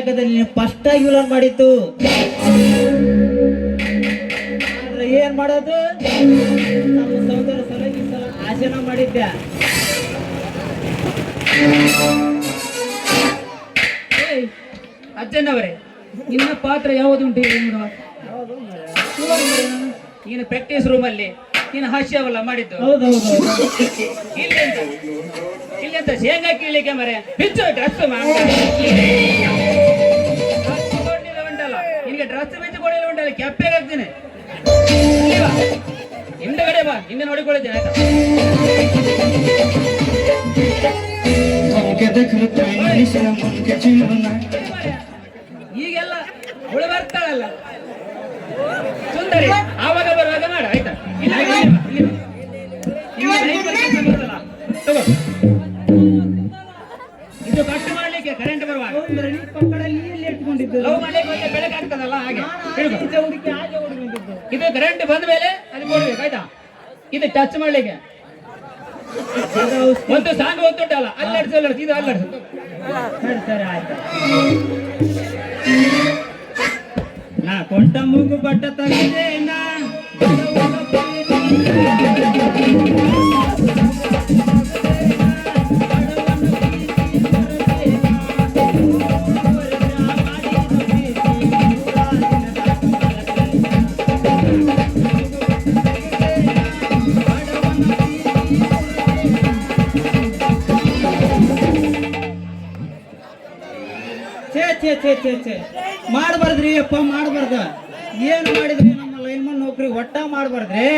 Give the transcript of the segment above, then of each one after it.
ನಾಟಕದಲ್ಲಿ ಫಸ್ಟ್ ಆಗಿ ವಿಲನ್ ಮಾಡಿತ್ತು. ಆದ್ರೆ ಏನ್ ಮಾಡೋದು, ನಮ್ಮ ಸಹೋದರ ಸಲಗಿ ಸಲ ಆಸನ ಮಾಡಿದ್ದೆ. ಅಜ್ಜನವರೇ, ನಿನ್ನ ಪಾತ್ರ ಯಾವುದುಂಟು ನೋಡುವ. ನೀನು ಪ್ರಾಕ್ಟೀಸ್ ರೂಮ್ ಅಲ್ಲಿ ನೀನು ಹಾಸ್ಯವಲ್ಲ ಮಾಡಿದ್ದು. ಇಲ್ಲಿ ಅಂತ ಶೇಂಗಾ ಕೀಳಿಕೆ ಮರೆ ಬಿಚ್ಚು ಡ್ರೆಸ್ ಉಂಟಲ್ಲ, ನಿನಗೆ ಡ್ರೆಸ್ ಬಿಚ್ಚುಕೊಳ್ಳಿಲ್ಲ ಉಂಟಲ್ಲ, ಕೆಪ್ಪೆಗೆ ಹಾಕ್ತೀನಿ. ಹಿಂದಗಡೆ ಬಾ, ಹಿಂದೆ ನೋಡಿಕೊಳ್ಳಿದ್ದೇನೆ ಆಯ್ತಾ. ಈಗೆಲ್ಲ ಹುಳು ಬರ್ತಾಳಲ್ಲ ಸುಂದರಿ, ಆವಾಗ ಬರುವಾಗ ಮಾಡ ಆಯ್ತಾ. ಇದು ಕಟ್ ಮಾಡ್ಲಿಕ್ಕೆ ಕರೆಂಟ್ ಬರುವಾಗ ಲವ್ ಮಾಡ್ಲಿಕ್ಕೆ ಬೆಳಕು ಆಗ್ತದಲ್ಲ ಹಾಗೆ ಇದು ಕರೆಂಟ್ ಬಂದ ಮೇಲೆ ಅದು ಕೊಡ್ಬೇಕು ಆಯ್ತಾ. ಇದು ಟಚ್ ಮಾಡ್ಲಿಕ್ಕೆ ಒಂದು ಸಾಂಗ್ ಓದ್ತುಂಟಲ್ಲ, ಅಲ್ಲಾಡ್ಸು ಅಲ್ಲಾಡ್ಸು, ಇದು ಅಲ್ಲಾಡ್ಸು. ಸರಿ ಆಯ್ತು. ನಾ ಕೊಂಟ ಮೂಗು ಬಟ್ಟ ತಂದಿದೆ ನಾ ಮಾಡಬಾರ್ದ್ರಿ ಅಪ್ಪ, ಮಾಡಬಾರ್ದ. ಏನು ಮಾಡಿದ್ರಿ ನಮ್ಮ ಲೈನ್ಮನ್ ನೌಕರಿ ಒಟ್ಟ ಮಾಡಬಾರ್ದ್ರಿ.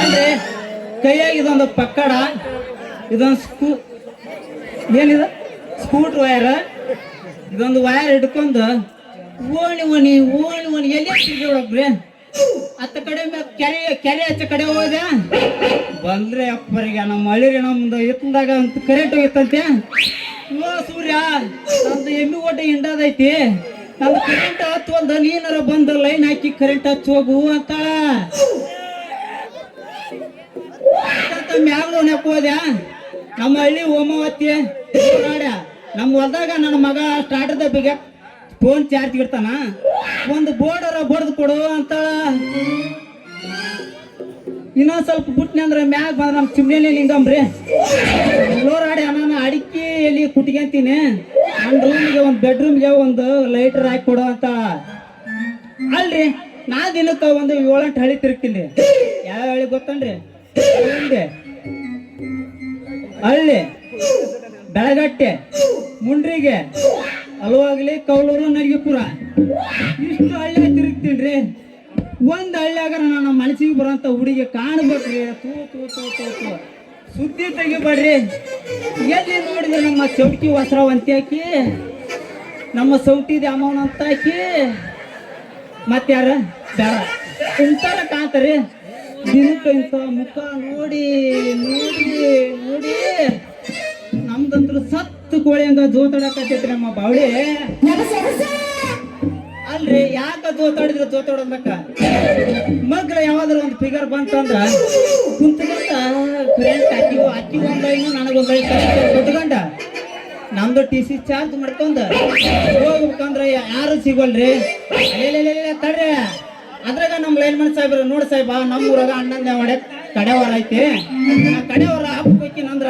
ಅಂದ್ರೆ ಕೈಯಾಗ ಇದೊಂದು ಪಕ್ಕಡ, ಇದೊಂದು ಏನಿದ ಸ್ಕೂಟ್ರ್ ವೈರ್, ಇದೊಂದು ವೈರ್ ಹಿಡ್ಕೊಂಡು ಓಣಿ ಓಣಿ ಓಣಿ ಓಣಿ ಎಲ್ಲಿ ತಿರ್ಗಿ ಅತ್ತ ಕಡೆ ಕೆರೆ ಹಚ್ಚ ಕಡೆ ಹೋದೆ ಬಂದ್ರೆ ಅಪ್ಪರಿಗೆ ನಮ್ಮ ಹಳ್ಳಿರಿ ನಮ್ದು ಎತ್ತದಾಗ ಅಂತ ಕರೆಂಟ್ ಹೋಗಿತ್ತಂತೆ. ಓ ಸೂರ್ಯ, ನಮ್ದು ಎಮ್ಮಿ ಓಟ ಹಿಂಡದೈತಿ, ನಮ್ದು ಕರೆಂಟ್ ಹಚ್ಚುವಲ್ದ, ನೀನಾರ ಬಂದು ಲೈನ್ ಹಾಕಿ ಕರೆಂಟ್ ಹಚ್ಚಿ ಹೋಗು ಅಂತಾಳ. ಮ್ಯಾಗ ನೋಡ್ಯಾಕ ಹೋದ್ಯ ನಮ್ಮ ಹಳ್ಳಿ ಓಮವತ್ತಿ ನೋಡ್ಯ. ನಮ್ಮ ಹೊಲ್ದಾಗ ನನ್ನ ಮಗ ಸ್ಟಾರ್ಟರ್ದ ಬಿಗ ಫೋನ್ ಚಾರ್ಜ್ ಇಡ್ತಾನ, ಒಂದು ಬೋರ್ಡರ ಬಡ್ದು ಕೊಡು ಅಂತಾಳ. ಇನ್ನೊಂದ್ ಸ್ವಲ್ಪ ಬಿಟ್ನಿ ಅಂದ್ರೆ ಮ್ಯಾಗ ಬಂದ್ರ ನಮ್ಮ ಚಿಮ್ನೆಲಿ ನಿಂಗಮ್ರಿ ಲೋರಾಡಿ ನಾನು ಅಡಿಕೆ ಎಲ್ಲಿ ಕುಟ್ಕೊಂತೀನಿ, ನನ್ನ ರೂಮ್ಗೆ ಒಂದು ಬೆಡ್ರೂಮ್ಗೆ ಒಂದು ಲೈಟರ್ ಹಾಕಿ ಕೊಡು ಅಂತ. ಅಲ್ರಿ ನಾ ದಿನಕ್ಕೆ ಒಂದು 7-8 ಹಳ್ಳಿ ತಿರುಗ್ತೀನಿ. ಯಾವ ಹಳ್ಳಿ ಗೊತ್ತನ್ರಿ? ಹಳ್ಳಿ, ಬೆಳಗಟ್ಟೆ, ಮುಂಡ್ರಿಗೆ, ಅಲವಾಗ್ಲಿ, ಕೌಲೂರು, ನರಗಿಪುರ, ಇಷ್ಟು ಹಳ್ಳಿ ತಿರುಗ್ತೀನಿ. ಒಂದ್ ಹಳ್ಳಿಯಾಗ ನನ್ನ ಮನಸ್ಸಿಗೆ ಬರೋಂಥ ಹುಡುಗಿ ಕಾಣ್ಬೇಕ್ರಿ. ತೂ ತೂ ತೂ ತೂ ತೂ ಸುದ್ದಿ ತೆಗಿಬೇಡ್ರಿ. ಎಲ್ಲಿ ನೋಡಿದ್ರೆ ನಮ್ಮ ಚೌಕಿ ವಸ್ತ್ರವಂತಿ ಹಾಕಿ, ನಮ್ಮ ಸೌಟಿದ ಅಮ್ಮವನ ಅಂತ ಹಾಕಿ, ಮತ್ತಾರ ಬೇಡ ಇಂಥರ ಕಾಣ್ತಾರಿ. ದಿನಕ್ಕೆ ಇಂಥ ಮುಖ ನೋಡಿ ನೋಡಿ ನೋಡಿ ನಮ್ದಂತ್ರ ಸತ್ತು ಕೋಳಿ ಹಂಗ ಜೋತಾಡಕತ್ತೈತ್ರಿ ನಮ್ಮ ಬಾವಳಿ. ಅಲ್ರಿ ಯಾಕ ಜೋತಾಡಿದ್ರೆ ಜೋತಾಡೋದಕ್ಕ ಮಗ್ಲ ಯಾವಾದ್ರೂ ಒಂದು ಫಿಗರ್ ಬಂತಂದ್ರ ಕುಂತ್ಕೊಂಡ ಕರೆಂಟ್ ಅಕ್ಕಿ ಒಂದೈನು ನನಗೊಂದು ಕೊಟ್ಕೊಂಡ ನಮ್ದು TC ಚಾರ್ಜ್ ಮಾಡ್ಕೊಂಡ ಹೋಗ್ಬೇಕಂದ್ರ ಯಾರು ಸಿಗೋಲ್ರಿ. ತಡ್ರಿ, ಅದ್ರಾಗ ನಮ್ಮ ಲೈನ್ಮನ್ ಸಾಹೇಬ್ರ ನೋಡಿ ಸಾಹೇಬ, ನಮ್ಮ ಊರಾಗ ಅಣ್ಣಂದ ಹೊಡೆ ಕಡೆವಾರ ಐತಿ, ಕಡೆವಾರ ಹಾಕ್ಬೇಕಿನಂದ್ರ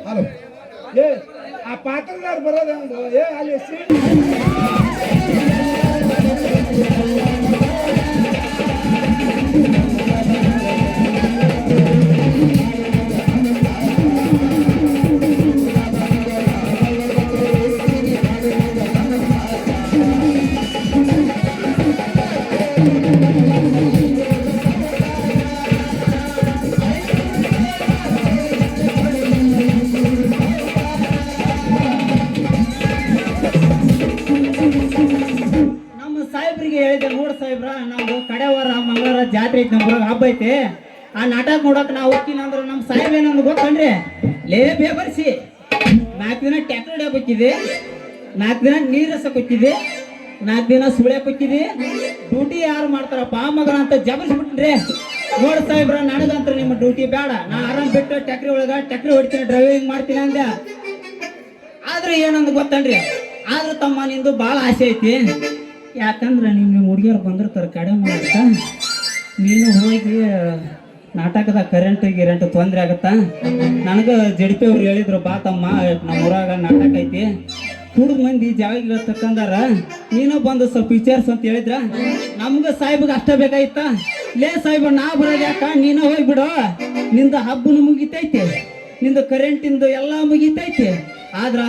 ಹಲೋ ಏ ಆ ಪಾತ್ರದಾರ ಬರೋದು ಏ ಅಲ್ಲಿ ಜಾತ್ರೆ ಐತಿ, ನಮ್ಮ ಹಬ್ಬ ಐತಿ, ಆ ನಾಟಕ ನೋಡಕ್ ನಾವು ಹೋಗ್ತೀನಿ ಅಂದ್ರೆ ನಮ್ಮ ಸಾಹೇಬ್ ಏನಂದು ಗೊತ್ತನ್ರಿ, ಲೇ ಬೇಬರ್ಸಿ 4 ದಿನ ಟ್ಯಾಕ್ಟರ್ ಹೊಡ್ಯಾಕ ಹೋಗಿದ್ದೆ, 4 ದಿನ ನೀರ್ ಹಸಕ್ ಹೋಗಿದ್ದೆ, 4 ದಿನ ಸುಳ್ಯಾಕ ಹೋಗಿದ್ದೆ, ಡ್ಯೂಟಿ ಯಾರು ಮಾಡ್ತಾರಪ್ಪ ಮಗನ ಅಂತ ಜಬರ್ಸ್ಬಿಟ್ರಿ. ನೋಡ್ ಸಾಹೇಬ್ರ ನನಗಂತ ನಿಮ್ಮ ಡ್ಯೂಟಿ ಬೇಡ ನಾ ಆರಾಮ್ ಬಿಟ್ಟು ಟ್ಯಾಕ್ರಿ ಒಳಗ ಟ್ಯಾಕ್ರಿ ಹೊಡಿತೀನಿ ಡ್ರೈವಿಂಗ್ ಮಾಡ್ತೀನಿ ಅಂದೆ. ಆದ್ರೆ ಏನಂದ್ ಗೊತ್ತನ್ರಿ, ಆದ್ರೆ ತಮ್ಮ ನಿಂದು ಭಾಳ ಆಸೆ ಐತಿ. ಯಾಕಂದ್ರೆ ನಿಮ್ಮ ಹುಡುಗಿಯರು ಬಂದಿರ್ತಾರೆ ಕಡಿಮೆ ಮಾಡಕ್ಕ, ನೀನು ಹೋಗಿ ನಾಟಕದ ಕರೆಂಟ್ ಗಿರೆಂಟ್ ತೊಂದರೆ ಆಗತ್ತ. ನನಗೆ ಜಡಿಪಿ ಅವ್ರು ಹೇಳಿದ್ರು, ಬಾ ತಮ್ಮ ನಮ್ಮ ಊರಾಗ ನಾಟಕ ಐತಿ, ಕುಡಿದ ಮಂದಿ ಜಾಗ ತಕ್ಕಂದಾರ, ನೀನು ಬಂದು ಸ್ವಲ್ಪ ವಿಚಾರಿಸು ಅಂತ ಹೇಳಿದ್ರ. ನಮ್ಗೆ ಸಾಹೇಬ್ಗೆ ಅಷ್ಟ ಬೇಕಾಯ್ತ. ಲೇ ಸಾಹೇಬ ನಾ ಬರೋದು ಯಾಕ, ನೀನು ಹೋಗ್ಬಿಡು, ನಿಂದ ಹಬ್ಬನು ಮುಗಿತೈತಿ, ನಿಂದ ಕರೆಂಟಿಂದು ಎಲ್ಲ ಮುಗಿತೈತಿ. ಆದ್ರ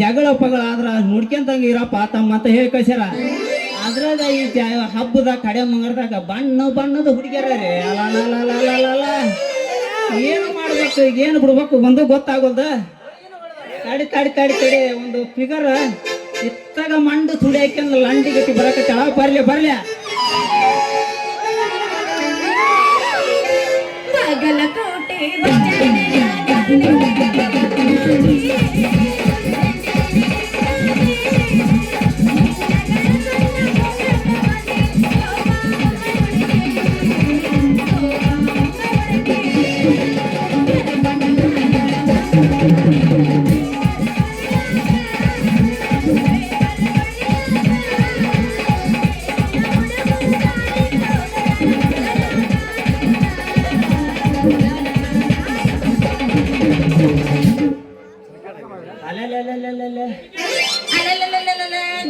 ಜಗಳ ಪಗಳ ಆದ್ರ ನೋಡ್ಕೊಂತಂಗ ಇರಪ್ಪ ತಮ್ಮ ಅಂತ ಹೇಳಿ ಕಳ್ಸ್ಯಾರ. ಅದ್ರಾಗ ಈ ಹಬ್ಬದ ಕಡೆ ಮಂಗರದಾಗ ಬಣ್ಣದ ಹುಡುಗಿಯರ ರೀ. ಅಲ್ಲ ಏನು ಮಾಡ್ಬೇಕು ಏನು ಬಿಡ್ಬೇಕು ಒಂದು ಗೊತ್ತಾಗೋದ. ತಡಿ ಒಂದು ಫಿಗರ್ ಎತ್ತಾಗ ಮಂಡು ಸುಡಿ ಹಾಕ್ಯಂದು ಲಂಡಿ ಗಟ್ಟಿ ಬರಕತ್ತಾಳ. ಬರ್ಲಿ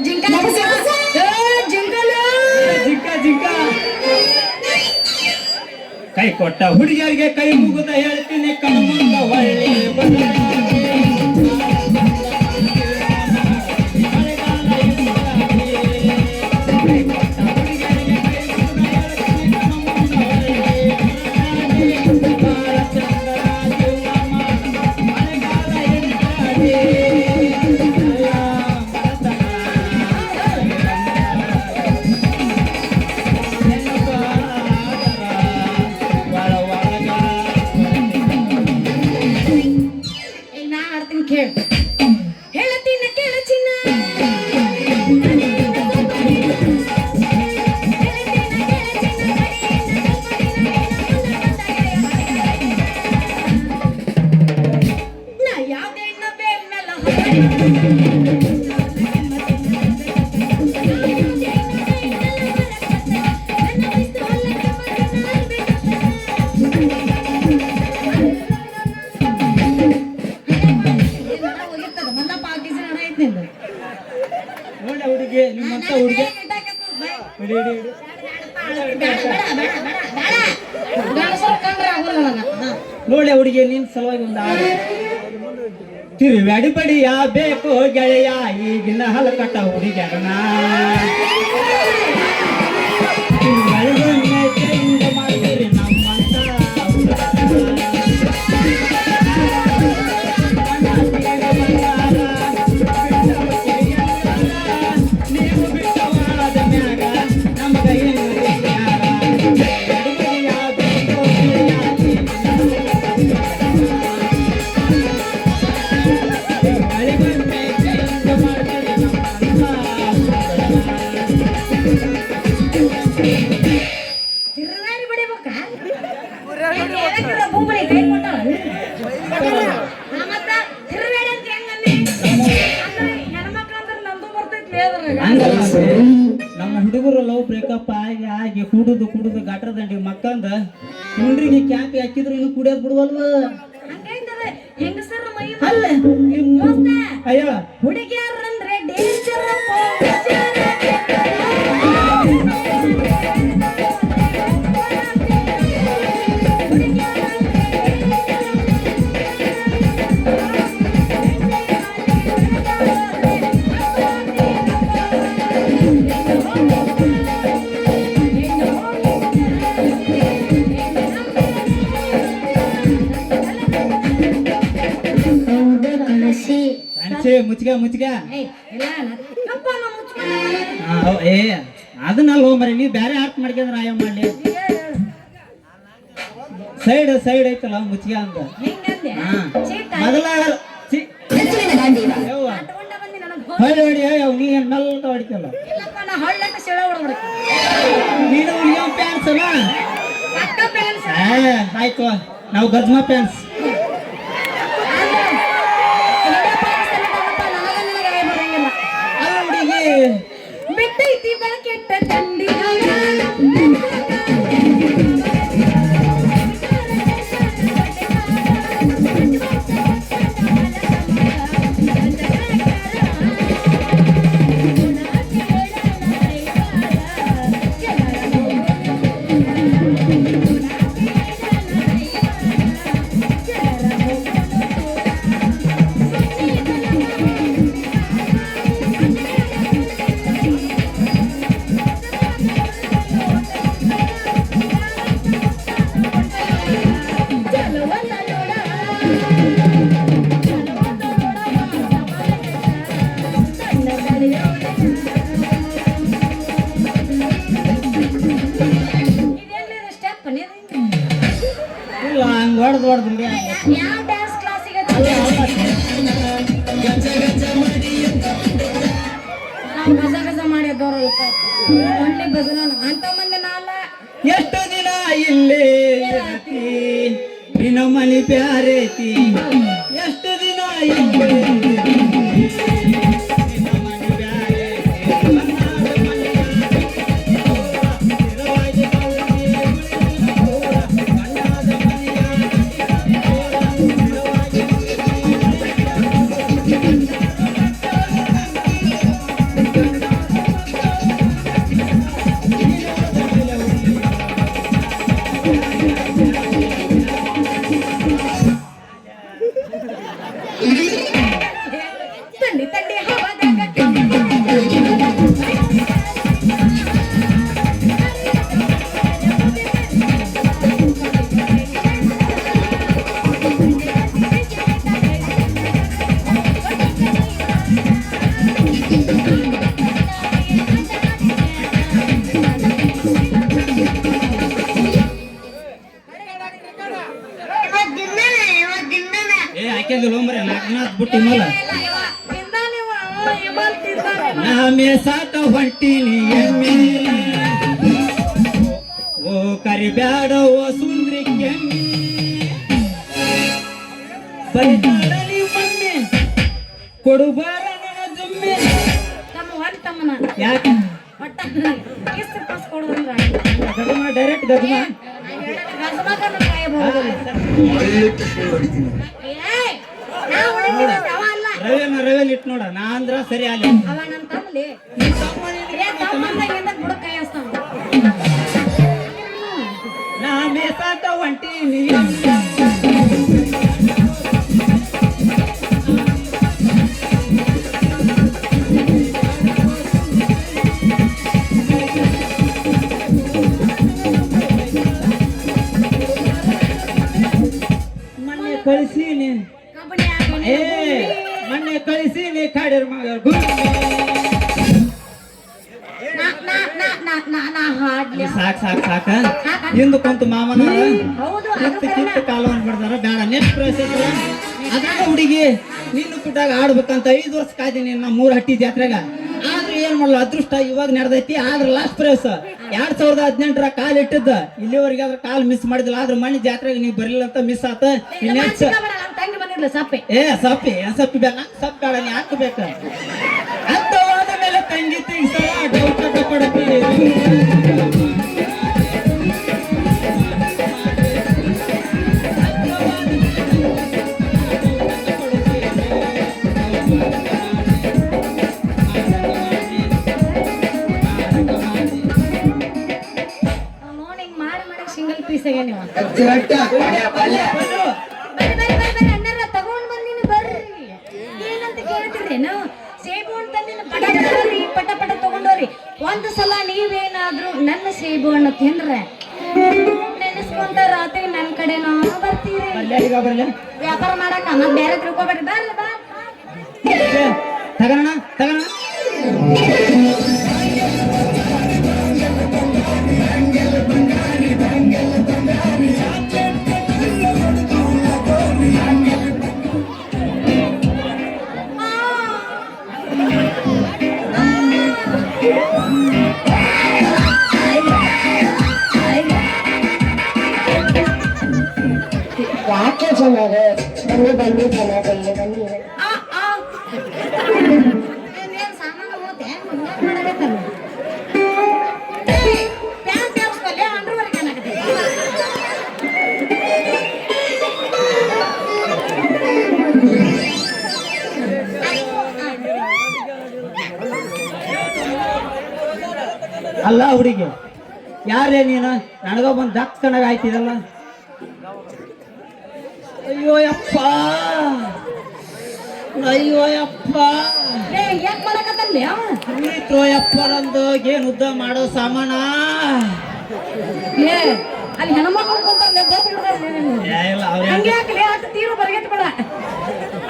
ಜಿಂಕ ಕೈ ಕೊಟ್ಟ ಹುಡುಗಿಯರಿಗೆ ಕೈ ಮುಗುದ ಹೇಳ್ತೀನಿ ಕಣ್ಮುಂದ ಒಳ್ಳೆ ನೋಡ ಹುಡುಗಿ ನಿಮ್ಮಂತ ಹುಡುಗಿ ನೋಡೆ ಹುಡುಗಿ ನಿನ್ ಸಲುವಾಗಿ ಒಂದು ಹಾಡು. ತಿರುವಡಿಪಡಿಯ ಬೇಕು ಗೆಳೆಯ ಈಗಿನ ಹಲಕಟ್ಟ ಹುಡುಗಿಯರನ ಮಾಡ್ತೀರಿ ನಮ್ಮಂತ ನೀವು ಬಿಟ್ಟವಾದ ಮ್ಯಾಗ ನಮಗ ಏನು ನಮ್ಮ ಹುಡುಗರು ಲವ್ ಬ್ರೇಕಪ್ ಆಗಿ ಕುಡುದು ಗಾಟ್ರ ದಂಡಿ ಮಕ್ಕಂದ ಹುಂಡ್ರಿಗೆ ಕ್ಯಾಪಿ ಹಾಕಿದ್ರು ಇನ್ನು ಕುಡಿಯೋದ್ ಬಿಡುವಲ್ವ. ಅಲ್ಲ ಅಯ್ಯ ಹುಡುಗಿಯರಂದ್ರೆ ಡೇಂಜರ್ ಮುಚ್ಚಿಗ ಏ ಅದನ್ನಲ್ಲ ಮರಿ ನೀವು ಬೇರೆ ಆರ್ಟ್ ಮಾಡ್ಕೊಂಡ್ರ ಆಯ ಮಾಡ್ಲಿ. ಸೈಡ್ ಐತಲ್ಲ ಮುಚ್ಚಿಗೆ ಅಂತ ಮೊದಲ ಹೊಳ್ಳಿ ಹೊಡಿ ನೀ ನಲ್ಕ ಹೊಡಿತಲ್ಲ ನೀನು ಪ್ಯಾನ್ಸ್ ಅಲ್ಲ ಪಕ್ಕ ಪ್ಯಾನ್ಸ್ ಆಯ್ತು ನಾವು ಗಜ್ಮ ಪ್ಯಾನ್ಸ್. ಅಲ್ಲ ಹುಡುಗಿ ಬಿಟ್ಟೈತಿ ಕೆಟ್ಟ ತಂಡಿ ಇಲ್ಲ ಹಂಗ್ ಹೊಡೆದು ಹೊಡೆದು ಯಾವ ಡ್ಯಾನ್ಸ್ ಕ್ಲಾಸಿಗೆ ನಾವು ಗಜ ಗಜ ಮಾಡಿದವ್ರಲ್ಪ ಒಳ್ಳೆ ಭಜನ ಅಂತ ಮಂದಿ ನಾಲ ಎಷ್ಟು ದಿನ ಇಲ್ಲೇ ಇರತಿ ನಿನ್ನ ಮನಿ ಪ್ಯಾರೇತಿ ಎಷ್ಟು ದಿನ ಇಲ್ಲೇ ಇರತಿ, ನಿನ್ನ ಮನಿ ಪ್ಯಾರೇತಿ. ಬಣ್ಣದ ಮನೆಯ ಸ್ಥಿರವಾಗಿ ಕೌಗಿ ಉಳಿದಿಲ್ಲ ದೂರ. ಬಣ್ಣದ ಮನೆಯ ಸ್ಥಿರವಾಗಿ ತಂಡಿ ತಂಡಿ ಹವಾದಾಗ ಹಾಕಿದ್ರು ಮರೆ ನಾಲ್ಕು ಬಿಟ್ಟು ಮೇಲೆ ನಾ ಮೇಸಾಕ ಹೊಂಟೀನಿ ಎಮ್ಮಿ ಓ ಕರಿಬ್ಯಾಡ ಓ ಸುಂದ್ರಿ ಕೆಮ್ಮಿ ಬರಿತಾಳಲಿ ಮಮ್ಮಿ ಕೊಡುಬಾರ ನನ್ನ ಜುಮ್ಮಿ ತಮ್ಮನ ಯಾಕೆ ಒಟ್ಟ ಎಷ್ಟು ಪಾಸ್ ಕೊಡೋದ್ರ ಗಜಮ ಡೈರೆಕ್ಟ್ ಗಜಮ ಗಜಮಕನ ಕಾಯಬಹುದು ಅವ ಅಲ್ಲ ರವೇನ ಇಟ್ಟು ನೋಡ ನಾ ಅಂದ್ರ ಸರಿ ಅಲ್ಲಿ ಅವ ನನ್ನ ತಮ್ಮಲಿ ತಮ್ಮಂದಾಗಿಂದ ಬುಡ ಕೈ ಹಸ್ತಾನ ನಾ ಮೇಸಾಕ ಹೊಂಟೀನಿ ಮೊನ್ನೆ ಕಳಿಸೀನಿ ಕಬಡ್ಡಿ ಏ ಮೊನ್ನೆ ಕಳಿಸೀನಿ ಕಾಡಿರ ಮಗ ನಾ ಹಾಡ್ಲಿ ಸಾಕ ಹಿಂದ ಕುಂತು ಮಾಮನ ಹೌದು ಕಿತ್ತ ಕಾಲವನ್ನು ಬಿಡ್ತಾರ ಬೇಡ ನೆಕ್ಸ್ಟ್ ಪ್ರವೇಶ ಅದಾಗ ಹುಡುಗಿ ನಿನ್ನ ಕುಟ್ಟಾಗ ಆಡ್ಬೇಕಂತ 5 ವರ್ಷ ಕಾದಿನಿ ನಾ 3 ಹಟ್ಟಿ ಜಾತ್ರೆಗ ಆದ್ರೆ ಏನ್ ಮಾಡಲ್ಲ ಅದೃಷ್ಟ ಇವಾಗ ನಡೆದೈತಿ ಆದ್ರೆ ಲಾಸ್ಟ್ ಪ್ರವೇಶ 2018ರ ಕಾಲ್ ಇಟ್ಟಿದ್ದ ಇಲ್ಲಿವರೆಗೆ ಅದ್ರ ಕಾಲ್ ಮಿಸ್ ಮಾಡಿದಿಲ್ಲ ಆದ್ರೆ ಮನೆ ಜಾತ್ರೆಗೆ ನೀವು ಬರಲಿಲ್ಲ ಅಂತ ಮಿಸ್ ಆತ ನೆಕ್ಸ್ಟ್ ತಂಗಿ ಬಂದಿರ್ಲ ಸಪ್ಪೆ ಸಪ್ಪಿ ಬೇಡ ಸಪ್ಪಿ ಬೇಡ ನೀ ಹಾಕಬೇಕ ಅಂತವಾದ ಮೇಲೆ ತಂಗಿ ತೆಗಿಸಲ್ಲ ಡೌಟ ಪಡತಿ ನೋಡಿ ಮಾಡಿ ಸಿಂಗಲ್ ಪೀಸ್ ಆಗ್ಯ ನೀವು ಬಲ್ಲೆ. ಬರ್ರಿ ಅಣ್ಣಾರ ತಗೊಂಡ್ ಬಂದಿನಿ ಬರ್ರಿ ಏನಂತ ಕೇಳ್ತಿರೇನು ಸೇಬು ಅಂತಂದಿನ ಪಟ ಪಟ ತಗೊಂಡೋರಿ ಒಂದು ಸಲ ನೀವೇನಾದ್ರೂ ನನ್ನ ಸೇಬು ಹಣ್ಣು ತಿಂದ್ರೆ ನೆನೆಸ್ಕೊಂತ ರಾತ್ರಿ ನನ್ನ ಕಡೆ ನಾವು ಬರ್ತೀರಿ ಬರ್ಲೆ. ವ್ಯಾಪಾರ ಮಾಡಕ ಮತ್ ಬೇರೆ ತಿಳ್ಕೊಬೇಡ್ರಿ ಬರ್ರಿ ಬಾ ತಗೋಣ ಆ, ಆ. ಏನ್ ಸಾಮಾನು ಹೋತೆ? ಮುಂಗಾರ್ ಮಾಡಕತ್ತಲ್ಲ. ಏ, ಪ್ಯಾಂಟ್ ಹಾಕ್ಸ್ಕೊಲ್ಲಿ, ಅಂಡರ್ವೇರ್ ಕಾಣಕತ್ತೈತಿ. ಅಲ್ಲ ಹುಡುಗಿ ಯಾರೇ ನೀನು ನನಗ ಬಂದು ದಕ್ಕನಾಗ ಆಯ್ತಿದಲ್ಲ ಅಯ್ಯೋ ಯಪ್ಪ ಅಯ್ಯೋ ಯಪ್ಪ ಏ, ಯಾಕ್ ಮಾಡಕತ್ತಲ್ಲಿ ಅವ? ಉಳಿತ್ರೋ ಯಪ್ಪ ನಂದು ಏನ್ ಉದ್ದ ಮಾಡೋ ಸಾಮಾನ ಏ, ಅಲ್ಲಿ ಹೆಣ್ಮಕ್ಳು ಕುಂತವ್ರೆ, ಗೊತ್ತಿರ್ತಾರೆ ನಿನಗೆ. ಏ, ಇಲ್ಲ ಅವ್ರ ಹಂಗೆ ಹಾಕ್ಲಿ, ಅಷ್ಟು ತೀರು ಬರಗೆಟ್ ಬೇಡ.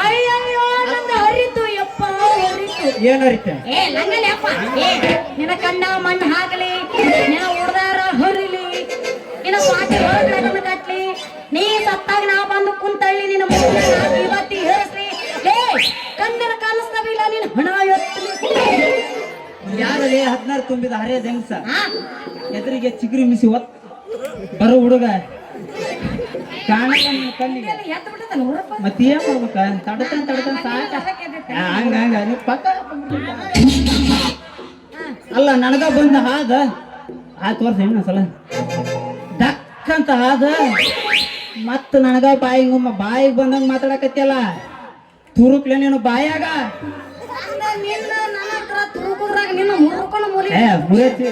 ಅಯ್ಯಯ್ಯೋ, ನಂದು ಹರಿತು ಯಪ್ಪ, ಹರಿತು. ಏನ್ ಅರಿತೆ ಏ, ನಂಗಲ್ಲ ಯಪ್ಪ. ಏ, ನಿನ್ನ ಕಣ್ಣ ಮಣ್ಣು ಹಾಕಲಿ, ನಿನ್ನ ಉಡ್ದಾರ ಹರಿಲಿ, ನಿನ್ನ ಸ್ವಾತಿ ಹೊರಗಡೆ ಕಟ್ಲಿ, ನೀ ಸತ್ತಾಗ ನಾ ಬಂದು ಕುಂತಳ್ಳಿ, ನಿನ್ನ ಮುಖ ಇವತ್ತಿ ಹೇರಿಸ್ಲಿ. ಏ, ಕಣ್ಣಿನ ಕಾಣಿಸ್ತಾವಿಲ್ಲ, ನಿನ್ನ ಹಣ ಎತ್ತಲಿ. ಯಾರಲ್ಲಿ 16 ತುಂಬಿದ ಹರಿಯ ದೆಂಗ್ಸ ಹಾ? ಎದುರಿಗೆ ಚಿಗುರಿ ಮಿಸಿ ಒತ್ ಬರೋ ಹುಡುಗ ಕಾಣಲ್ಲ ನಿನ್ನ ಕಣ್ಣಿಗೆ ಇದೆಲ್ಲ ಎತ್ತು ಬಿಟ್ಟದಲ್ಲ ಹುಡುಗ. ಮತ್ತೇನ್ ಮಾಡ್ಬೇಕ ತಡತಾನ ಸಾಕ ಹಂಗ ಹಂಗ ನೀವು ಪಕ್ಕ ಅಲ್ಲ ನನಗ ಬಂದ ಹಾದ ಆಯ್ತು ವರ್ಷ ಇನ್ನೊಂದ್ಸಲ ದಕ್ಕಂತ ಹಾದ ಮತ್ತ ನನಗ ಬಾಯಿಗೆ ಬಂದಂಗ ಮಾತಾಡಕತ್ತಿಯಲ್ಲ ತುರುಕ್ಲೆ ನೀನು ಬಾಯಾಗ ನಿನ್ನ ನನ್ನ ಹತ್ರ ತುರುಕುದ್ರಾಗ ನಿನ್ನ ಮುರುಕೊಂಡು ಮುರಿ ಏ ಮುರಿಯತಿ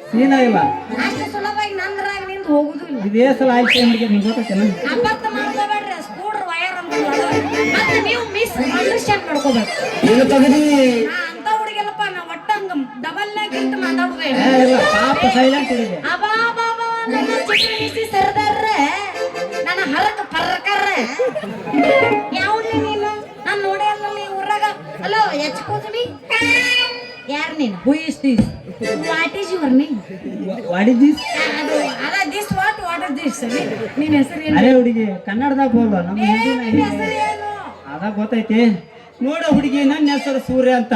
ಸೀನ ಇಲ್ಲ ಅಷ್ಟು ಸುಲಭವಾಗಿ ನಂದ್ರಾಗ ನಿಂದು ಹೋಗುದಿಲ್ಲ. ಇದೇ ಸಲ ಆಯ್ತು ಹುಡುಗಿ ನಿಂಗೆ ಗೊತ್ತೈತೇನ ಅಬದ್ಧ ಮಾಡ್ಕೋಬೇಡ್ರಿ, ಸ್ಕೂಡ್ರ್ ವಯರ್ ಅಂತ ಮತ್ತೆ ನೀವು ಮಿಸ್ ಅಂಡರ್ಸ್ಟ್ಯಾಂಡ್ ಮಾಡ್ಕೋಬೇಕು. ಈಗ ತಗದಿ ನಾ ಅಂತ ಹುಡುಗಿಲ್ಲಪ್ಪ, ನಾ ಒಟ್ಟ ಹಂಗ ಡಬಲ್ ನಾಗಿಂತ ಮಾತಾಡುದೇ ಏ ಇಲ್ಲ ಪಾಪ ಸೈಲೆಂಟ್ ಹುಡುಗಿ ಅಬಾ ಬಾಬಾ ನನ್ನ ಚಿಕ್ಕ ಮಿಸಿ ಸರ್ದಾರ್ರೆ, ನನ್ನ ಹರಕ ಪರ್ಕರ್ರೆ. ಯಾವ್ದು ನೀನು? ನಾನು ನೋಡೇ ಅಲ್ಲ ಈ ಊರಾಗ. ಹಲೋ, ಎಚ್ಕೋತೀನಿ. ಯಾರು ನೀನು? Who is this what is your name? What is this this what is this? ನಿನ್ನ ಹೆಸರು ಏನು? ಅರೆ ಹುಡುಗಿ ಕನ್ನಡದಾಗ ಬೋಲು ನಮ್ಮ ಏ, ಹಿಂದಿನ ನಿನ್ನ ಹೆಸರು ಏನು? ಅದ ಗೊತ್ತೈತಿ ನೋಡ ಹುಡುಗಿ ನನ್ನ ಹೆಸರು ಸೂರ್ಯ ಅಂತ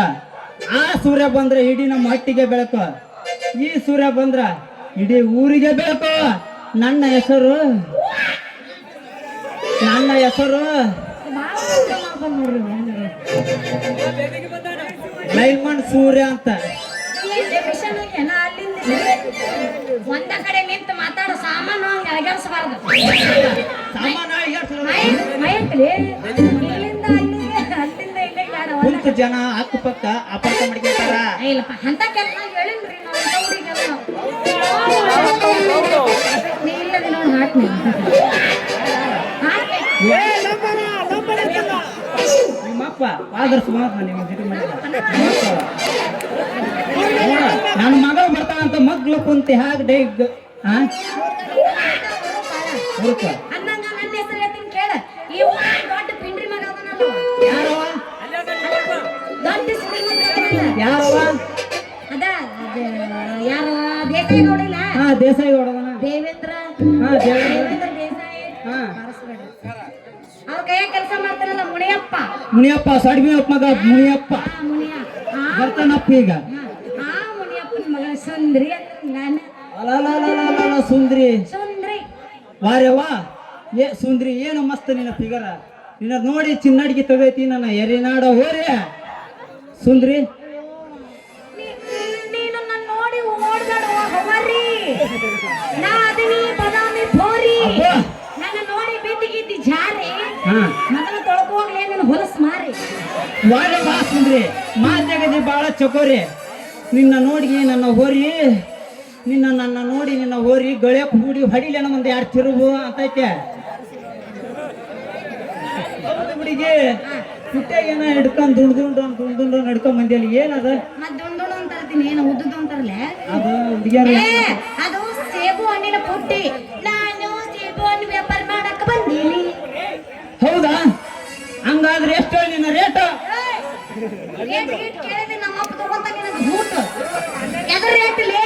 ಆ ಸೂರ್ಯ ಬಂದ್ರೆ ಇಡೀ ನಮ್ಮ ಹಟ್ಟಿಗೆ ಬೆಳಕು ಈ ಸೂರ್ಯ ಬಂದ್ರ ಇಡೀ ಊರಿಗೆ ಬೆಳಕು ನನ್ನ ಹೆಸರು ಬಾಳ ಅರ್ಥ ಮಾಡ್ಕೊಂಡ್ ನೋಡ್ರಿ ನೀವು. ಲೈಮನ್ ಸೂರ್ಯ ಅಂತ ಈ ಡೆಫಿಷನ್ ಏನ ಅಲ್ಲಿಂದ ಇಲ್ಲಿ? ಒಂದ ಕಡೆ ನಿಂತು ಮಾತಾಡೋ ಸಾಮಾನು ಹಂಗ ಅಳಗಾಡ್ಸಬಾರ್ದು. ಮೈತ್ರಿ ಇಲ್ಲಿಂದ ಅಲ್ಲಿಗೆ, ಅಲ್ಲಿಂದ ಇಲ್ಲಿಗೆ ಬೇಡ. ಕುಂತ ಜನ ಅಕ್ಕಪಕ್ಕ ಅಪಾರ್ಥ ಮಾಡ್ಕೊತಾರ ಇಲ್ಲಪ್ಪ, ಅಂತ ಕೆಲಸ ಹೇಳಿನ್ರಿ ನಾವು ಅಂತ ಹುಡುಗಿಗೆಲ್ಲ. ನೀ ಇಲ್ಲದ ನೋಡಿ ಹಾಕ್ನಿ ನಿಮ್ಮಪ್ಪ ಆದರ್ಶ ಮಾತ್ರ ನಿಮಗೆ ಜೊತೆ ಮಾಡಿದ ನನ್ನ ಮಗಳು ಬರ್ತಾಳಂತ ಮಗ್ಳು ಕುಂತಿ ಹಾಗೆ ಡೈಗ್ ಹುಡುಕ ಅನ್ನಂಗ ನನ್ನ ಹೆಸರು ಹೇಳ್ತೀನಿ ಕೇಳ. ಈ ಊರಾಗ ದೊಡ್ಡ ಪಿಂಡ್ರಿ ಮಗ ಅದನಲ್ಲ, ಯಾರವ ದೊಡ್ಡ ಶ್ರೀಮಂತ ಅದನಲ್ಲ. ಯಾರವ ಅದ ಯಾರವ ದೇಸಾಯಿ ನೋಡಿಲ್ಲ? ಹಾ ದೇಸಾಯಿ ಹೊಡದನ ದೇವೇಂದ್ರ ಹಾ ದೇವೇಂದ್ರ ದೇಸಾಯಿ. ಹಾ ಅವ್ರ ಕೈಯಾಗ ಕೆಲಸ ಮಾಡ್ತಾರಲ್ಲ ಮುನಿಯಪ್ಪ. ಮುನಿಯಪ್ಪ ಸಡ್ಮಿಯಪ್ಪ ಮಗ ಮುನಿಯಪ್ಪ ಆ ಮುನಿಯ ಆ ಬರ್ತಾನಪ್ಪ ಈಗ ಆ ಮುನಿಯಪ್ಪನ ಮಗ ಸುಂದ್ರಿ ಅಂದ್ರೆ ನಾನು ಅಲಲಲಲಲಲ ಸುಂದ್ರಿ ಸುಂದ್ರಿ. ವಾರ್ಯವ್ವ ಏ ಸುಂದ್ರಿ ಏನು ಮಸ್ತ್ ನಿನ್ನ ಫಿಗರ ನಿನ್ನ ನೋಡಿ ಚಿನ್ನಡಿಗೆ ತಗೈತಿ ನನ್ನ ಎರಿನಾಡ ಹೋರಿ ಸುಂದ್ರಿ ನೀನು ನನ್ನ ನೋಡಿ ಓಡ್ಬೇಡ ಹವರಿ. ನಾ ಅದನಿ ಬದಾಮಿ ಭೋರಿ. ಅಬ್ಬಾ. ನನ್ನ ನೋಡಿ ಬಿದ್ದಿಗಿದ್ದಿ ಜಾರಿ. ಹಾ ಮೊದಲು ತೊಳ್ಕೋಗ್ಲೇ ನಿನ್ನ ಹೊಲಸ್ ಮಾರಿ. ವಾರ್ಯವ್ವ ಸುಂದ್ರಿ ಮಾತ್ಯಾಗದಿ ಬಾಳ ಚಕೋರಿ ನಿನ್ನ ನೋಡಿ ನನ್ನ ಹೋರಿ ನನ್ನ ನೋಡಿ ನಿನ್ನ ಹೋರಿ ಗಳಕ್ ಹೂಡಿ ಹೊಡಿಲೇನ ಮುಂದೆ ಯಾರು ತಿರುಗು ಅಂತೈತೆ ಹುಡುಗಿ ಪುಟ್ಟಾಗೇನ ಹಿಡ್ಕೊಂಡ್ ದುಂಡು ನಡ್ಕೊಂಡ್ ಬಂದಿಯಲ್ಲಿ ಏನದ ಮತ್ ದುಂಡುಡು ಅಂತ ಇರ್ತೀನಿ, ಏನು ಉದ್ದುದು ಅಂತಾರಲ್ಲ ಅದು ಹುಡುಗಿಯರ ಅದು ಸೇಬು ಹಣ್ಣಿನ ಪುಟ್ಟಿ. ನಾನು ಸೇಬು ಹಣ್ಣು ವ್ಯಾಪಾರ ಮಾಡಕ್ ಬಂದೀನಿ. ಹೌದಾ ಹಂಗಾದ್ರೆ ಎಷ್ಟು ನಿನ್ನ ರೇಟ್ ರೇಟ್ ಗೀಟ್ ಕೇಳಿದ್ರೆ ನಮ್ಮ ಅಪ್ಪ ತಗೊಂತ ನಿನಗೆ ಬೂಟ್. ಎದ್ರ ರೇಟ್ ಲೇ?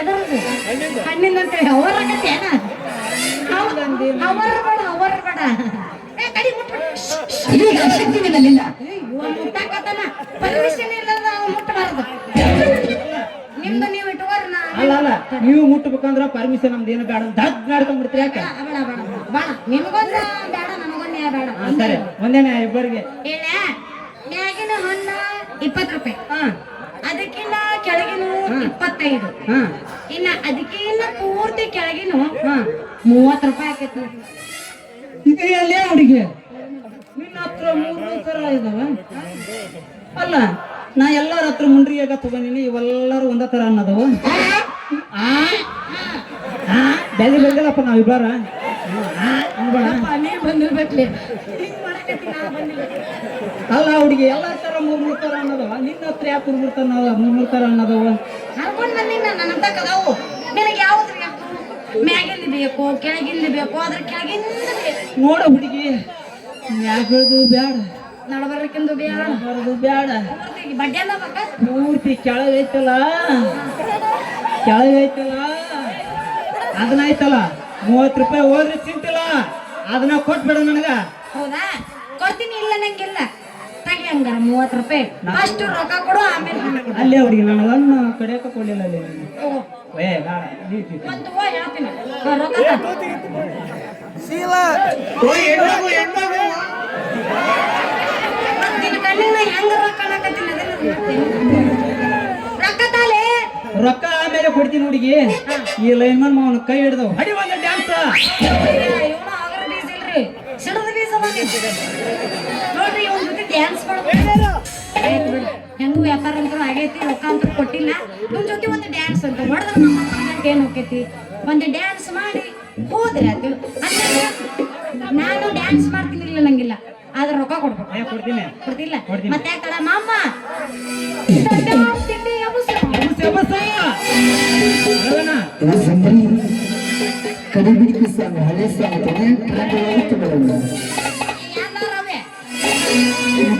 ಎದರದು? ಹಣ್ಣಿಂದ ಅಂತ ಹೇಳಿ ಅವರ ಕತೆನ? ಅವರ ಬೇಡ. ಏ ಕಡಿ ಮುಟ್ಟ ಮುಟ್ಟಾಕತನ ಪರ್ಮಿಷನ್ ಇಲ್ಲದ ಮುಟ್ಟಬಾರದು. ನಿಮ್ದು ನೀವು ಇಟ್ಕೋರಿ. ನಾ ಅಲ್ಲ ನೀವು ಮುಟ್ಟಬೇಕಂದ್ರ ಪರ್ಮಿಷನ್ ನಮ್ದು ಏನು ಬೇಡ ದಗ್ ನಡ್ಕೊಂಡ್ಬಿಡ್ತೀರಿ ಯಾಕೆ ಬೇಡ ನಿಮಗೊಂದ ಬೇಡ ನನಗೊಂದ ಬೇಡ. ಸರಿ ಒಂದೇನೆ ಇಬ್ಬರಿಗೆ. ಹೇಳ ಮ್ಯಾಗಿನ ಹಣ್ಣ 20 ರೂಪಾಯಿ, ಹಾ ಅದಕ್ಕಿಂತ ಕೆಳಗಿನ 25, ಹಾ ಇನ್ನ ಅದಕ್ಕಿಂತ ಪೂರ್ತಿ ಕೆಳಗಿನ ಹಾ 30 ರೂಪಾಯಿ ಆಕೈತಿ. ಈಗ ಎಲ್ಲೇ ಹುಡುಗಿ ನಿನ್ನ ಹತ್ರ ಮೂರು ತರ ಇದಾವ. ಅಲ್ಲ ನಾ ಎಲ್ಲಾರ ಹತ್ರ ಮುಂಡ್ರಿಯಾಗ ತಗೊಂಡಿನಿ, ಇವೆಲ್ಲರೂ ಒಂದ ತರ ಅನ್ನೋದವು. ಬೆಲೆ ಬೆಳಗಲ್ಲಪ್ಪ ನಾವ್ ಇಬ್ಬಾರ ಅನ್ಬೇಡ. ನೀ ಬಂದಿರ್ಬೇಕ್ಲಿ. ಅಲ್ಲ ಹುಡುಗಿ ಎಲ್ಲಾ ತರ ಮೂರ್ ತರ ಅನ್ನೋದವ, ನಿನ್ನ ಹತ್ರ ಯಾಕೆ ಮೂರ್ ತರ ಅನ್ನೋದವ? ಹರ್ಕೊಂಡ್ ಬಂದಿನ ನನ್ನ ತಕ್ಕದವು. ನಿನಗೆ ಯಾವ್ದು ಬೇಕು? ಮ್ಯಾಗಿಂದ ಬೇಕು, ಕೆಳಗಿಂದ ಬೇಕು, ಅದ್ರ ಕೆಳಗಿಂದ ಬೇಕು. ನೋಡ ಹುಡುಗಿ, ಮ್ಯಾಗದು ಬ್ಯಾಡ, ನಡಬರ್ಕಿಂದು ಬೇಡ, ಬರೋದು ಬ್ಯಾಡ, ಬಡ್ಡೆಲ್ಲ ಬೇಕ. ಪೂರ್ತಿ ಕೆಳಗೈತಲ್ಲ, ಕೆಳಗೈತಲ್ಲ ಅದನ್ನ ಐತಲ್ಲ 30 ರೂಪಾಯಿ ಹೋದ್ರೆ ಚಿಂತಿಲ್ಲ, ಅದನ್ನ ಕೊಟ್ಬಿಡ ನನಗ. ಹೌದಾ? ಕೊಡ್ತೀನಿ, ಇಲ್ಲ ನಂಗಿಲ್ಲ. ತಗಿ ಹಂಗಾರ 30 ರೂಪಾಯಿ ಅಷ್ಟು ರೊಕ್ಕ ಕೊಡು, ಆಮೇಲೆ ಹಣ ಕೊಡು. ಅಲ್ಲೇ ಹುಡುಗಿ ನನಗನ್ನು ಕಡಿಯಕ ಕೊಡ್ಲಿಲ್ಲ ಅಲ್ಲಿ. ತಗೋ. ಏ ಬೇಡ, ಒಂದು ಹೇಳ್ತೀನಿ, ರೊಕ್ಕ ತಾ. ನಿನ್ನ ಕಣ್ಣಿನ ಹೆಂಗ ರೊಕ್ಕ ಅನ್ನಕತ್ತೀನಿ ಅದನ್ನ ಹೇಳ್ತೀನಿ. ರೊಕ್ಕ ತಾಲೆ. ರೊಕ್ಕ ಆಮೇಲೆ ಕೊಡ್ತೀನಿ ಹುಡುಗಿ. ಈ ಲೈನ್ಮನ್ ಮಾವನ ಕೈ ಹಿಡ್ದವ್ ಹಡಿ ಒಂದು ಡ್ಯಾನ್ಸ್. ಇವನು ಆಗರ ಬೀಜ ಇಲ್ರಿ, ಸಿಡದ ಬೀಜ ಬಂದಿತ್ತು ನೋಡ್ರಿ. ಇವನ್ ಜೊತೆ ಡ್ಯಾನ್ಸ್ ಮಾಡ್ಬೇಕು. ಹೆಂಗೂ ವ್ಯಾಪಾರ ಅಂತ ಆಗೈತಿ, ರೊಕ್ಕ ಅಂತ ಕೊಟ್ಟಿಲ್ಲ. ಇವನ್ ಜೊತೆ ಒಂದು ಡ್ಯಾನ್ಸ್ ಅಂತ ಹೊಡೆದ್ರೆ ನಮ್ಮ ಏನ್ ಹೋಕೈತಿ, ಒಂದು ಡ್ಯಾನ್ಸ್ ಮಾಡಿ ಹೋದ್ರೆ ಅದು. ಅಂದ್ರೆ ನಾನು ಡ್ಯಾನ್ಸ್ ಮಾಡ್ತೀನಿ, ಇಲ್ಲ ನಂಗಿಲ್ಲ, ಆದ್ರೆ ರೊಕ್ಕ ಕೊಡ್ಬೇಕು. ಕೊಡ್ತೀನಿ. ಕೊಡ್ತಿಲ್ಲ ಕೊಡ್ತೀನಿ. ಮತ್ತೆ ಯಾಕಡ ಮಾಮ ತಿಂಡಿ ಎಬ್ಬಿಸು. ಕಡಿಬಿಡಿಗೆ ಸಾಂಗ್ ಹಳೆ ಸಾಂಗ್ ಟ್ರೆಂಡ್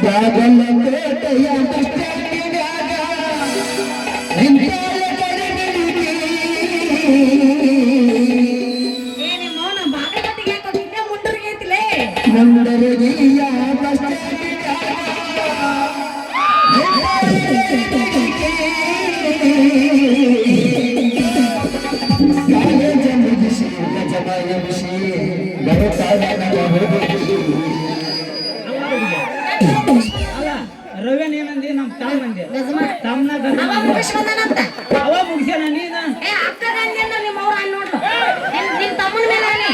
ಯಾರವೇ ಏನೇ ಮೌನ ಬಾಗಲಕೋಟೆಗೆ ಯಾಕೋ ನಿನ್ನೆ ಮುಂಡೂರಿಗೆ ಐತಿಲೇ. ಅಲ್ಲ ರವ್ಯನ್ ಏನಂದಿ, ನಮ್ ತಾವ್ ಮಂದಿ ಗಜಮ. ತಮ್ಮನ ಅವ ಮುಗಿಸ್ ಬಂದಾನಂತ. ಅವ ಮುಗಿಸ್ಯಾನ ನೀನ. ಏ ಅಕ್ಕ ಗಂಜಿ ಅಂದ್ರೆ ನಿಮ್ಮ ಅವ್ರ ಅಲ್ಲಿ ನೋಡ್ರು. ನಿನ್ ತಮ್ಮನ ಮೇಲೆ ಆನೆ.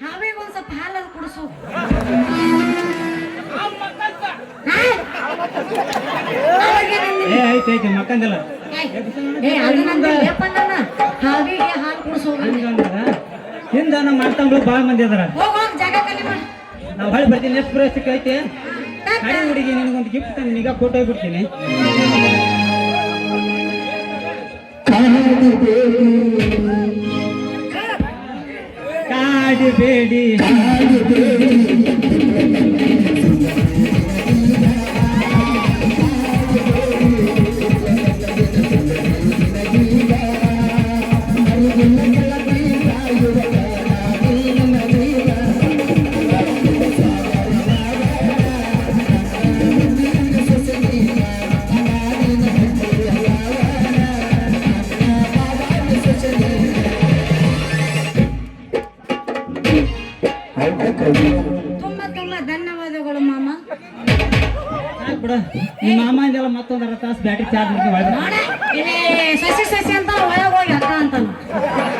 ಹಾವಿಗೆ ಒಂದ್ ಸ್ವಲ್ಪ ಹಾಲದ ಕುಡಿಸು ಐತಿ ಐತಿ ಮಕ್ಕಂದಿಲ್ಲ ಹಾವಿಗೆ ಹಾಲು ಕುಡಿಸು ಹಿಂದ ನಮ್ಮ ಮಾಡ್ತಂಬ್ಳು ಭಾಳ ಮಂದಿ ಅದಾರ ಹೋಗ್ ಜಾಗ ಖಾಲಿ ಮಾಡು. ನಾವು ಹೊಳಿ ಬರ್ತೀನಿ ಎಷ್ಟು ಪ್ರವೇಶಕ್ಕೆ ಐತಿ ಹಳೆ ಹುಡುಗಿ ನಿನಗೊಂದು ಗಿಫ್ಟ್ ತಂದು ಈಗ ಫೋಟೋ ಹೋಗ್ಬಿಡ್ತೀನಿ ಕಾಡಬೇಡಿ ತುಂಬಾ ತುಂಬಾ ಧನ್ಯವಾದಗಳು ಮಾಮ. ಸಾಕ್ ಬಿಡ ನಿಮ್ಮ ಮಾಮ ಅಂದೆಲ್ಲ ಮತ್ತೊಂದು ಅರ್ಧ ತಾಸು ಬ್ಯಾಟ್ರಿ ಚಾರ್ಜ್ ಮಾಡಿ ನೋಡ ಇಲ್ಲಿ ಸಸಿ ಸಸಿ ಅಂತ ಒಳಗೆ ಹೋಗಿ ಅಕ್ಕ ಅಂತಾನ.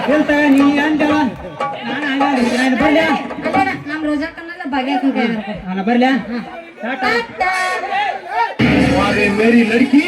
ಹೇಳ್ತ ನೀ ಅಂದೆಲ್ಲ ನಾನು ಹಂಗ ಬರ್ಲ್ಯಾ ಅಲ್ಲೇನ ನಮ್ ರೋಜಕ್ಕನ್ನೆಲ್ಲ ಭಾಗ್ಯಕ್ಕನ ಕೈ ನಾನು ಬರ್ಲ್ಯಾ ಟಾಟಾ. मेरी लड़की